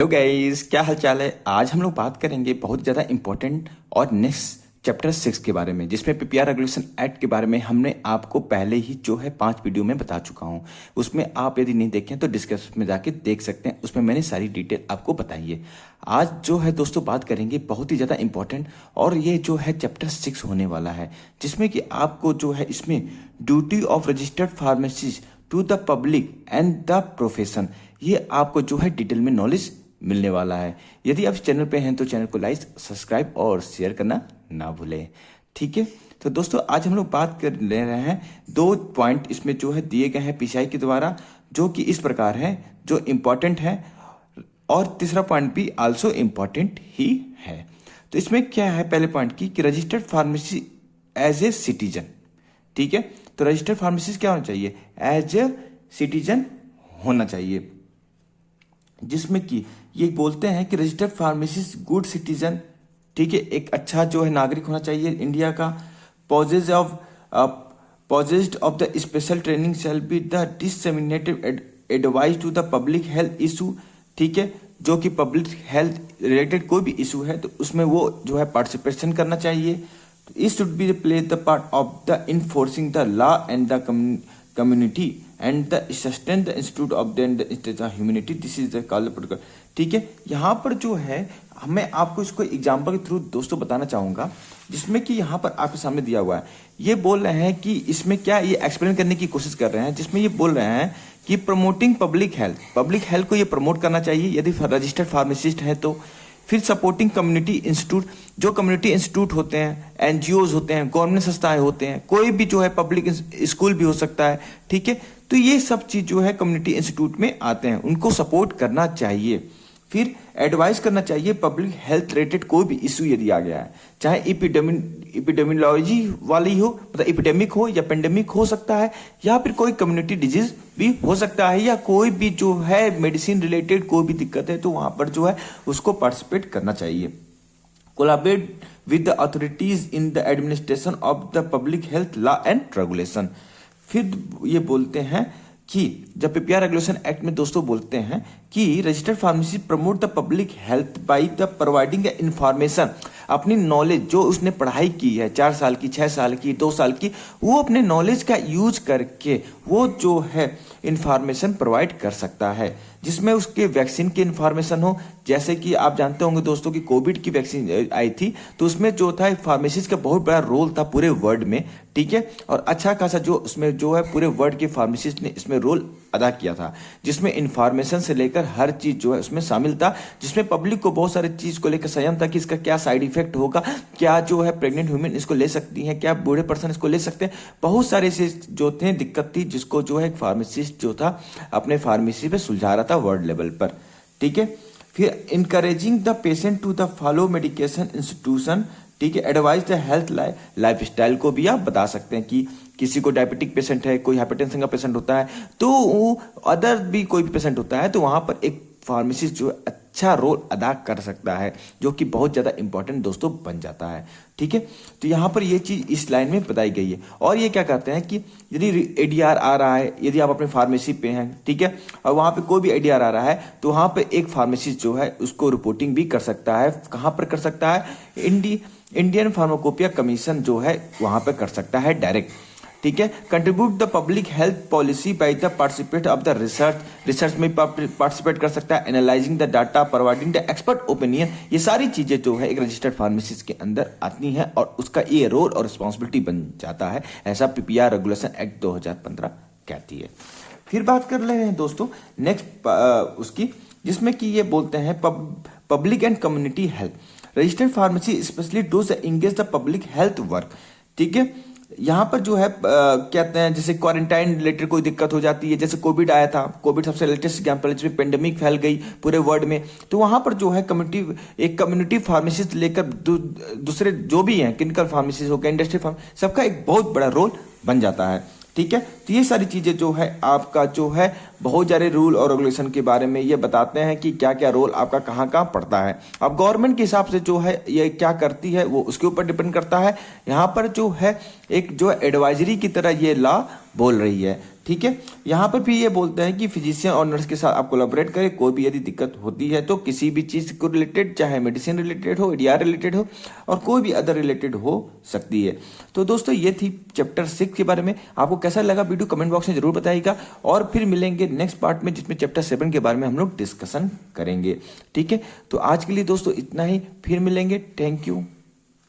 Hello guys, क्या हाल चाल है। आज हम लोग बात करेंगे बहुत ज़्यादा इंपॉर्टेंट और नेक्स्ट चैप्टर 6 के बारे में, जिसमें पीपीआर रेगुलेशन एक्ट के बारे में हमने आपको पहले ही जो है 5 वीडियो में बता चुका हूं। उसमें आप यदि नहीं देखें तो डिस्क्रिप्शन में जाके देख सकते हैं, उसमें मैंने सारी डिटेल आपको बताई है। आज जो है दोस्तों बात करेंगे बहुत ही ज़्यादा इंपॉर्टेंट, और ये जो है चैप्टर 6 होने वाला है, जिसमें कि आपको जो है इसमें duty of registered pharmacist to the public and the profession, ये आपको जो है डिटेल में नॉलेज मिलने वाला है। यदि आप इस चैनल पे हैं तो चैनल को लाइक, सब्सक्राइब और शेयर करना ना भूलें। ठीक है, तो दोस्तों आज हम लोग बात कर ले रहे हैं 2 पॉइंट इसमें जो है दिए गए हैं पीसीआई के द्वारा, जो कि इस प्रकार है, जो इम्पोर्टेंट है, और तीसरा पॉइंट भी आल्सो इम्पोर्टेंट ही है। तो इसमें क्या है, पहले पॉइंट की कि registered pharmacy as a citizen. ठीक है, तो रजिस्टर्ड फार्मेसिस्ट क्या होना चाहिए, एज ए सिटीजन होना चाहिए, जिसमें कि ये बोलते हैं कि रजिस्टर्ड फार्मेसिस्ट गुड सिटीजन, ठीक है, एक अच्छा जो है नागरिक होना चाहिए इंडिया का। Possess of the special training shall be the disseminated advice to the public health issue. ठीक है, जो कि पब्लिक हेल्थ रिलेटेड कोई भी इशू है तो उसमें वो जो है पार्टिसिपेशन करना चाहिए। It should be play the part of the enforcing the law and the community and the sustain the institute of the humanity, this is the call protocol. ठीक है, यहाँ पर जो है मैं आपको इसको एग्जाम्पल के थ्रू दोस्तों बताना चाहूंगा, जिसमें कि यहाँ पर आपके सामने दिया हुआ है। ये बोल रहे हैं कि इसमें क्या, ये एक्सप्लेन करने की कोशिश कर रहे हैं, जिसमें ये बोल रहे हैं कि प्रमोटिंग पब्लिक हेल्थ को ये प्रमोट करना चाहिए यदि रजिस्टर्ड फार्मासिस्ट है तो। फिर सपोर्टिंग कम्युनिटी इंस्टीट्यूट, जो कम्युनिटी इंस्टीट्यूट होते हैं, एनजीओज होते हैं, गवर्नमेंट संस्थाएं होते हैं, कोई भी जो है पब्लिक स्कूल भी हो सकता है। ठीक है, तो ये सब चीज जो है कम्युनिटी इंस्टीट्यूट में आते हैं, उनको सपोर्ट करना चाहिए। फिर एडवाइस करना चाहिए पब्लिक हेल्थ रिलेटेड कोई भी इशू यदि आ गया है, चाहे इपिडेमियोलॉजी वाली हो, मतलब इपिडेमिक हो या पेंडेमिक हो सकता है, या फिर कोई कम्युनिटी डिजीज भी हो सकता है, या कोई भी जो है मेडिसिन रिलेटेड कोई भी दिक्कत है तो वहां पर जो है उसको पार्टिसिपेट करना चाहिए। Collaborate with the authorities in the administration of the public health law and regulation. फिर ये बोलते हैं कि जब पीपीआर रेगुलेशन एक्ट में दोस्तों बोलते हैं कि registered pharmacy promote the public health by the providing information, अपनी नॉलेज जो उसने पढ़ाई की है 4 साल की, 6 साल की, 2 साल की, वो अपने नॉलेज का यूज करके वो जो है इंफॉर्मेशन प्रोवाइड कर सकता है, जिसमें उसके वैक्सीन की इंफॉर्मेशन हो। जैसे कि आप जानते होंगे दोस्तों कि कोविड की वैक्सीन आई थी, तो उसमें जो था फार्मेसिस्ट का बहुत बड़ा रोल था पूरे वर्ल्ड में। ठीक है, और अच्छा खासा जो उसमें जो है पूरे वर्ल्ड के फार्मेसिस्ट ने इसमें रोल अदा किया था, जिसमें इंफॉर्मेशन से लेकर हर चीज जो है उसमें शामिल था, जिसमें पब्लिक को बहुत सारी चीज को लेकर संयम था कि इसका क्या साइड इफेक्ट होगा, क्या जो है प्रेग्नेंट ह्यूमन इसको ले सकती हैं, क्या बूढ़े पर्सन इसको ले सकते हैं, बहुत सारे ऐसे जो थे दिक्कत थी, जिसको जो है फार्मेसिस्ट जो था अपने फार्मेसी पे सुलझा रहा था वर्ल्ड लेवल पर। ठीक है, फिर encouraging the patient to the follow medication institution. ठीक है, advise the health lifestyle को भी आप बता सकते हैं कि किसी को डायबिटिक पेशेंट है, कोई हाइपरटेंशन का पेशेंट होता है, तो अदर भी कोई भी पेशेंट होता है, तो वहां पर एक फार्मेसिस्ट जो अच्छा रोल अदा कर सकता है, जो कि बहुत ज्यादा इंपॉर्टेंट दोस्तों बन जाता है। ठीक है, तो यहाँ पर ये चीज इस लाइन में बताई गई है। और ये क्या करते हैं कि यदि एडीआर आ रहा है, यदि आप अपने फार्मेसी पे हैं, ठीक है, और वहां पे कोई भी एडीआर आ रहा है, तो वहां पे एक फार्मेसिस्ट जो है उसको रिपोर्टिंग भी कर सकता है। कहां पर कर सकता है, इंडियन फार्माकोपिया कमीशन जो है वहां पर कर सकता है डायरेक्ट। ठीक है, contribute the public health policy by the participate of the research में पार्टिसिपेट कर सकता है, analysing the data, providing the expert opinion. ये सारी चीजें जो है एक रजिस्टर्ड फार्मेसिस्ट के अंदर आती हैं, और उसका ये रोल और रिस्पॉन्सिबिलिटी बन जाता है, ऐसा पीपीआर रेगुलेशन एक्ट 2015 कहती है। फिर बात कर रहे हैं दोस्तों नेक्स्ट उसकी, जिसमें कि ये बोलते हैं public and community health. Registered pharmacy specially does engage the public health work. ठीक है, यहाँ पर जो है कहते हैं जैसे क्वारंटाइन रिलेटेड कोई दिक्कत हो जाती है, जैसे कोविड आया था, कोविड सबसे लेटेस्ट एग्जाम्पल, जिसमें पेंडेमिक फैल गई पूरे वर्ल्ड में, तो वहां पर जो है एक कम्युनिटी फार्मेसिस्ट लेकर दूसरे जो भी हैं, क्लिनिकल फार्मेसिस्ट हो गया, इंडस्ट्री फार्मेसिस्ट, सबका एक बहुत बड़ा रोल बन जाता है। ठीक है, तो ये सारी चीजें जो है आपका जो है बहुत सारे रूल और रेगुलेशन के बारे में ये बताते हैं कि क्या क्या रोल आपका कहाँ कहाँ पड़ता है। अब गवर्नमेंट के हिसाब से जो है ये क्या करती है वो उसके ऊपर डिपेंड करता है। यहाँ पर जो है एक जो एडवाइजरी की तरह ये लॉ बोल रही है। ठीक है। यहाँ पर भी ये बोलते हैं कि फिजिशियन और नर्स के साथ आप कोलैबोरेट करें। कोई भी यदि दिक्कत होती है तो किसी भी चीज़ को रिलेटेड, चाहे मेडिसिन रिलेटेड हो, ईडीआर रिलेटेड हो, और कोई भी अदर रिलेटेड हो सकती है। तो दोस्तों ये थी चैप्टर 6 के बारे में। आपको कैसा लगा वीडियो कमेंट बॉक्स में जरूर बताइएगा, और फिर मिलेंगे नेक्स्ट पार्ट में जिसमें चैप्टर 7 के बारे में हम लोग डिस्कशन करेंगे। ठीक है, तो आज के लिए दोस्तों इतना ही, फिर मिलेंगे। Thank you.